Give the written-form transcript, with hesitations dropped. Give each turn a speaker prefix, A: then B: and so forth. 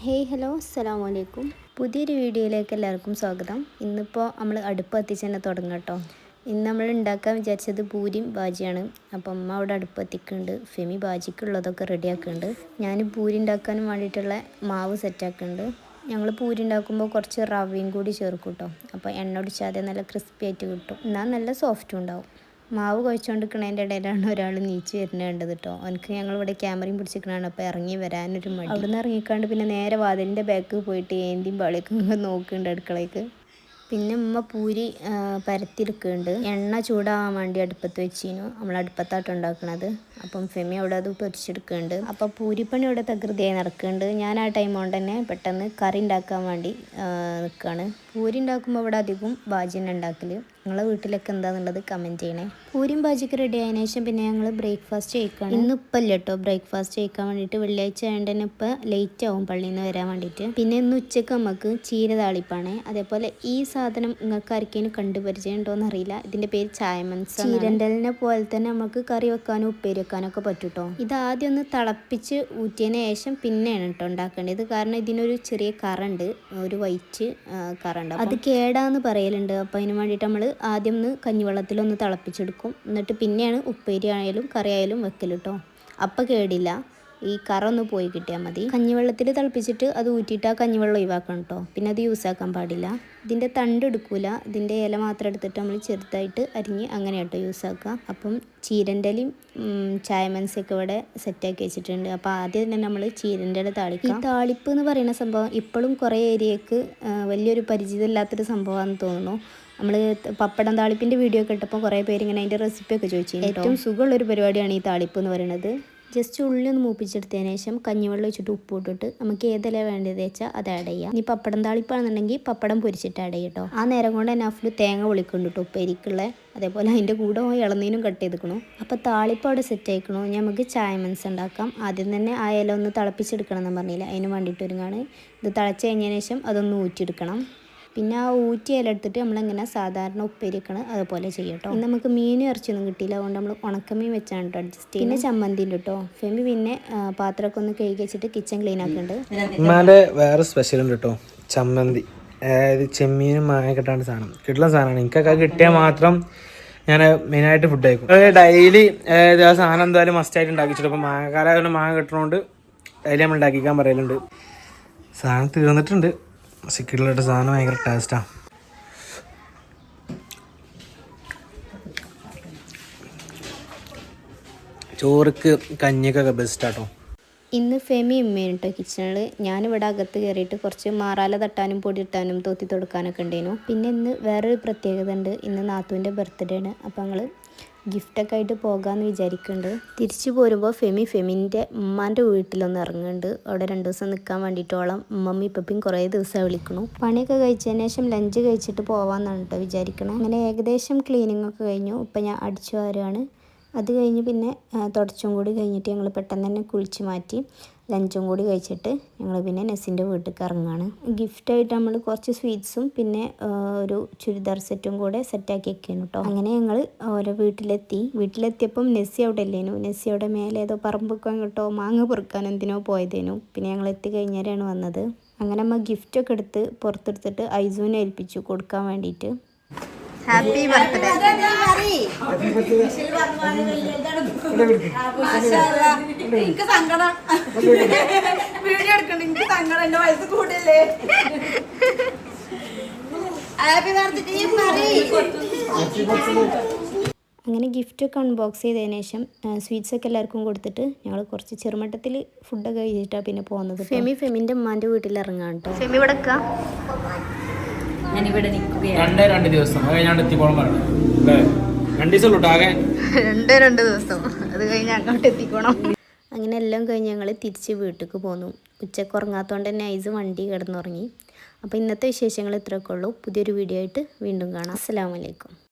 A: Hey hello അസ്സലാമു അലൈക്കും. പുതിയൊരു വീഡിയോയിലേക്ക് എല്ലാവർക്കും സ്വാഗതം. ഇന്നിപ്പോൾ നമ്മൾ അടുപ്പ് കത്തിച്ച് തന്നെ തുടങ്ങാം കേട്ടോ. ഇന്ന് നമ്മൾ ഉണ്ടാക്കാൻ വിചാരിച്ചത് പൂരിയും ബാജിയാണ്. അപ്പം അമ്മ അവിടെ അടുപ്പ് കത്തിക്കുന്നുണ്ട്. ഫെമി ബാജിക്കുള്ളതൊക്കെ റെഡിയാക്കുന്നുണ്ട്. ഞാൻ പൂരി ഉണ്ടാക്കാനും വേണ്ടിയിട്ടുള്ള മാവ് സെറ്റാക്കുന്നുണ്ട്. ഞങ്ങൾ പൂരി ഉണ്ടാക്കുമ്പോൾ കുറച്ച് റവയും കൂടി ചേർക്കും കേട്ടോ. അപ്പോൾ എണ്ണ ഒടിച്ചാതെ നല്ല ക്രിസ്പി ആയിട്ട് കിട്ടും. എന്നാൽ നല്ല സോഫ്റ്റും ഉണ്ടാവും. മാവ് കുഴച്ചുകൊണ്ടിരിക്കുന്നതിൻ്റെ ഇടയിലാണ് ഒരാൾ നീച്ച് വരുന്നത് കണ്ടത് കേട്ടോ. അവനക്ക് ഞങ്ങളിവിടെ ക്യാമറയും പിടിച്ചിരിക്കണതാണ്. അപ്പോൾ ഇറങ്ങി വരാനൊരു മടി. അവിടെ നിന്ന് ഇറങ്ങിക്കാണ്ട് പിന്നെ നേരെ വാതിലിൻ്റെ ബാക്ക് പോയിട്ട് ഏന്തിയും പാളിയൊക്കെ നോക്കുന്നുണ്ട് അടുക്കളയ്ക്ക്. പിന്നെ ഉമ്മ പൂരി പരത്തിയെടുക്കുന്നുണ്ട്. എണ്ണ ചൂടാവാൻ വേണ്ടി അടുപ്പത്ത് വെച്ചിരുന്നു. നമ്മൾ അടുപ്പത്തായിട്ട് ഉണ്ടാക്കുന്നത്. അപ്പം ഫെമി അവിടെ അത് പൊരിച്ചെടുക്കുന്നുണ്ട്. അപ്പോൾ പൂരിപ്പണി ഇവിടെ തകൃതിയായി നടക്കുന്നുണ്ട്. ഞാൻ ആ ടൈം കൊണ്ട് തന്നെ പെട്ടെന്ന് കറി ഉണ്ടാക്കാൻ വേണ്ടി നിൽക്കുകയാണ്. പൂരി ഉണ്ടാക്കുമ്പോൾ ഇവിടെ അധികം ബാജി തന്നെ ഉണ്ടാക്കൽ. നിങ്ങളെ വീട്ടിലൊക്കെ എന്താണെന്നുള്ളത് കമൻറ്റ് ചെയ്യണേ. പൂരിയും ബാജിക്ക് റെഡി ആയതിനു ശേഷം പിന്നെ ഞങ്ങൾ ബ്രേക്ക്ഫാസ്റ്റ് കഴിക്കുകയാണ്. ഇന്ന് ഇപ്പം ഇല്ല കേട്ടോ ബ്രേക്ക്ഫാസ്റ്റ് കഴിക്കാൻ വേണ്ടിയിട്ട്. വെള്ളിയാഴ്ച ആയതുകൊണ്ട് തന്നെ ഇപ്പം ലേറ്റ് ആവും പള്ളിയിൽ നിന്ന് വരാൻ വേണ്ടിയിട്ട്. പിന്നെ ഇന്ന് ഉച്ചയ്ക്ക് നമുക്ക് ചീര താളിപ്പാണ്. അതേപോലെ ഈ സാധനം നിങ്ങൾക്ക് ആർക്കെങ്കിലും കണ്ടുപരിചയം ഉണ്ടോയെന്ന് അറിയില്ല. ഇതിൻ്റെ പേര് ചായമൻസ്. ചീരൻ്റെലിനെ പോലെ തന്നെ നമുക്ക് കറി വെക്കാനും ഉപ്പേരി വെക്കാനൊക്കെ പറ്റും കേട്ടോ. ഇത് ആദ്യം ഒന്ന് തിളപ്പിച്ച് ഊറ്റിയതിന് ശേഷം പിന്നെയാണ് കേട്ടോ ഉണ്ടാക്കേണ്ടത്. കാരണം ഇതിനൊരു ചെറിയ കറുണ്ട്, ഒരു വൈറ്റ് കറുണ്ട്. അത് കേടാന്ന് പറയലുണ്ട്. അപ്പോൾ അതിന് വേണ്ടിയിട്ട് നമ്മൾ ആദ്യം ഒന്ന് കഞ്ഞിവെള്ളത്തിലൊന്ന് തിളപ്പിച്ചെടുക്കും. എന്നിട്ട് പിന്നെയാണ് ഉപ്പേരി ആയാലും കറി ആയാലും വെക്കൽ കേട്ടോ. അപ്പം കേടില്ല. ഈ കറ ഒന്ന് പോയി കിട്ടിയാൽ മതി. കഞ്ഞിവെള്ളത്തിൽ തിളപ്പിച്ചിട്ട് അത് ഊറ്റിയിട്ട് ആ കഞ്ഞിവെള്ളം ഒഴിവാക്കണം കേട്ടോ. പിന്നെ അത് യൂസ് ആക്കാൻ പാടില്ല. ഇതിൻ്റെ തണ്ട് എടുക്കില്ല. ഇതിൻ്റെ ഇല മാത്രം എടുത്തിട്ട് നമ്മൾ ചെറുതായിട്ട് അരിഞ്ഞ് അങ്ങനെ കേട്ടോ യൂസ് ആക്കുക. അപ്പം ചീരൻ്റെ ഇലയും ചായമൻസൊക്കെ ഇവിടെ സെറ്റാക്കി വെച്ചിട്ടുണ്ട്. അപ്പോൾ ആദ്യം തന്നെ നമ്മൾ ചീരൻ്റെ ഇല താളിക്കും. ഈ താളിപ്പ് എന്ന് പറയുന്ന സംഭവം ഇപ്പോഴും കുറേ ഏരിയക്ക് വലിയൊരു പരിചിതമില്ലാത്തൊരു സംഭവമാണെന്ന് തോന്നുന്നു. നമ്മൾ പപ്പടം താളിപ്പിൻ്റെ വീഡിയോ ഒക്കെ ഇട്ടപ്പോൾ കുറേ പേര് ഇങ്ങനെ അതിൻ്റെ റെസിപ്പിയൊക്കെ ചോദിച്ചു. ഏറ്റവും സുഖമുള്ളൊരു പരിപാടിയാണ് ഈ താളിപ്പ് എന്ന് പറയുന്നത്. ജസ്റ്റ് ഉള്ളി ഒന്ന് മൂപ്പിച്ചെടുത്തതിന് ശേഷം കഞ്ഞിവെള്ളം വെച്ചിട്ട് ഉപ്പ് ഇട്ടിട്ട് നമുക്ക് ഏതെല്ലാം വേണ്ടത് വെച്ചാൽ അത് ആഡ് ചെയ്യാം. ഇനി പപ്പടം താളിപ്പാണെന്നുണ്ടെങ്കിൽ പപ്പടം പൊരിച്ചിട്ട് ആഡ് ചെയ്യട്ടോ. ആ നേരം കൊണ്ട് തന്നെ ഫുള്ള് തേങ്ങ പൊളിക്കുന്നുണ്ട് കേട്ടോ ഉപ്പേരിക്കുള്ള. അതേപോലെ അതിൻ്റെ കൂടെ ഇളനീനും കട്ട് ചെയ്തിക്കണു. അപ്പോൾ താളിപ്പ് അവിടെ സെറ്റ് ആയിക്കണു. നമുക്ക് ചായമൻസ് ഉണ്ടാക്കാം. ആദ്യം തന്നെ ആ ഇല ഒന്ന് തിളപ്പിച്ചെടുക്കണം എന്ന് പറഞ്ഞില്ല, അതിന് വേണ്ടിയിട്ട് ഒരുങ്ങാണ്. ഇത് തിളച്ച് കഴിഞ്ഞതിന് ശേഷം അതൊന്ന് ഊറ്റിയെടുക്കണം. പിന്നെ ആ ഊറ്റി ഇല എടുത്തിട്ട് നമ്മളിങ്ങനെ സാധാരണ ഉപ്പേരി വെക്കണം അതുപോലെ ചെയ്യട്ടോ. നമുക്ക് മീനും ഇറച്ചിയൊന്നും കിട്ടിയില്ല, അതുകൊണ്ട് നമ്മൾ ഉണക്കമീൻ വെച്ചാണ് കേട്ടോ അഡ്ജസ്റ്റ് ചെയ്യുന്നത്. പിന്നെ ചമ്മന്തി ഉണ്ട് കേട്ടോ. ഫെമി പിന്നെ പാത്രമൊക്കെ ഒന്ന് കഴുകി വെച്ചിട്ട് കിച്ചൺ ക്ലീൻ ആക്കുന്നുണ്ട്.
B: ഉമ്മാൻ്റെ വേറെ സ്പെഷ്യൽ ഉണ്ട് കേട്ടോ, ചമ്മന്തി. അതായത് ചെമ്മീനും മാങ്ങ കിട്ടാണ്ട് സാധനം കിട്ടുന്ന സാധനമാണ്. എനിക്കൊക്കെ കിട്ടിയാൽ മാത്രം ഞാൻ മെയിനായിട്ട് ഫുഡ് കഴിക്കും. ഡെയിലി ആ സാധനം എന്തായാലും മസ്റ്റായിട്ട് ഉണ്ടാക്കിച്ചിട്ട്. അപ്പോൾ മാങ്ങക്കാലം മാങ്ങ കിട്ടുന്നതുകൊണ്ട് ഡെയിലി നമ്മൾ ഉണ്ടാക്കിക്കാൻ പറയലുണ്ട്. സാധനം തീർന്നിട്ടുണ്ട്. സിക്കിളിലിട്ട സാധനം ഭയങ്കര ടേസ്റ്റാണ്. ചോറുക്ക് കഞ്ഞിക്കൊക്കെ ബെസ്റ്റാട്ടോ.
A: ഇന്ന് ഫെമി ഉമ്മയാണ് കേട്ടോ കിച്ചണിൽ. ഞാനിവിടെ അകത്ത് കയറിയിട്ട് കുറച്ച് മാറാല തട്ടാനും പൊടി ഇട്ടാനും തോത്തി കൊടുക്കാനൊക്കെ ഉണ്ടായിരുന്നു. പിന്നെ ഇന്ന് വേറൊരു പ്രത്യേകത ഉണ്ട്. ഇന്ന് നാത്തൂൻ്റെ ബർത്ത്ഡേ ആണ്. അപ്പോൾ ഞങ്ങൾ ഗിഫ്റ്റൊക്കെ ആയിട്ട് പോകാമെന്ന് വിചാരിക്കുന്നുണ്ട്. തിരിച്ചു പോരുമ്പോൾ ഫെമിൻ്റെ ഉമ്മാൻ്റെ വീട്ടിലൊന്ന് ഇറങ്ങുന്നുണ്ട്. അവിടെ 2 ദിവസം നിൽക്കാൻ വേണ്ടിയിട്ടോളം ഉമ്മമ്മി ഇപ്പം കുറേ ദിവസം വിളിക്കണു. പണിയൊക്കെ കഴിച്ചതിന് ശേഷം ലഞ്ച് കഴിച്ചിട്ട് പോകാമെന്നാണ് കേട്ടോ വിചാരിക്കണം. അങ്ങനെ ഏകദേശം ക്ലീനിങ് ഒക്കെ കഴിഞ്ഞു. ഇപ്പം ഞാൻ അടിച്ചു വാരുകയാണ്. അത് കഴിഞ്ഞ് പിന്നെ തുടച്ചും കൂടി കഴിഞ്ഞിട്ട് ഞങ്ങൾ പെട്ടെന്ന് തന്നെ കുളിച്ച് മാറ്റി ലഞ്ചും കൂടി കഴിച്ചിട്ട് ഞങ്ങൾ പിന്നെ നെസ്സിൻ്റെ വീട്ടിലേക്ക് ഇറങ്ങുകയാണ്. ഗിഫ്റ്റായിട്ട് നമ്മൾ കുറച്ച് സ്വീറ്റ്സും പിന്നെ ഒരു ചുരിദാർ സെറ്റും കൂടെ സെറ്റാക്കി വെക്കുന്നു കേട്ടോ. അങ്ങനെ ഞങ്ങൾ ഓരോ വീട്ടിലെത്തിയപ്പം നെസ്സി അവിടെ ഇല്ലേനു. നെസ്സി അവിടെ മേലെ ഏതോ പറമ്പൊക്കെ കേട്ടോ മാങ്ങ പെറുക്കാൻ എന്തിനോ പോയതേനു. പിന്നെ ഞങ്ങൾ എത്തിക്കഴിഞ്ഞാലാണ് വന്നത്. അങ്ങനെ അമ്മ ഗിഫ്റ്റൊക്കെ എടുത്ത് പുറത്തെടുത്തിട്ട് ഐസൂനെ ഏൽപ്പിച്ചു കൊടുക്കാൻ വേണ്ടിയിട്ട്. Happy birthday.
C: എനിക്ക് സങ്കടം, വീഡിയോ എടുക്കണ്ട, എനിക്ക് സങ്കടം, എന്റെ വയസ്സ് കൂടല്ലേ. Happy birthday.
A: അങ്ങനെ ഗിഫ്റ്റൊക്കെ അൺബോക്സ് ചെയ്തതിന് ശേഷം സ്വീറ്റ്സൊക്കെ എല്ലാവർക്കും കൊടുത്തിട്ട് ഞങ്ങൾ കുറച്ച് ചെറുമട്ടത്തിൽ ഫുഡൊക്കെ കഴിച്ചിട്ടാണ് പിന്നെ പോകുന്നത്. ഫെമിൻ്റെ ഉമ്മാൻ്റെ വീട്ടിൽ ഇറങ്ങാം കേട്ടോ. ഫെമി ഇവിടെ
C: ഞാനിവിടെ നിൽക്കുകയാണ്.
B: 2 ദിവസം കഴിഞ്ഞാണ്ട് എത്തിക്കോളം പറഞ്ഞു. 2 ദിവസം ഉള്ളൂ ആകെ.
A: 2 ദിവസം അത് കഴിഞ്ഞ് അങ്ങോട്ട് എത്തിക്കണം. അങ്ങനെ എല്ലാം കഴിഞ്ഞ് ഞങ്ങൾ തിരിച്ച് വീട്ടിലേക്ക് പോന്നു. ഉച്ചക്ക് ഉറങ്ങാത്തതുകൊണ്ട് തന്നെ ഐസ് വണ്ടി കിടന്നുറങ്ങി. അപ്പോൾ ഇന്നത്തെ വിശേഷങ്ങൾ ഇത്രയൊക്കെ ഉള്ളൂ. പുതിയൊരു വീഡിയോ ആയിട്ട് വീണ്ടും കാണാം. അസ്സലാമു അലൈക്കും.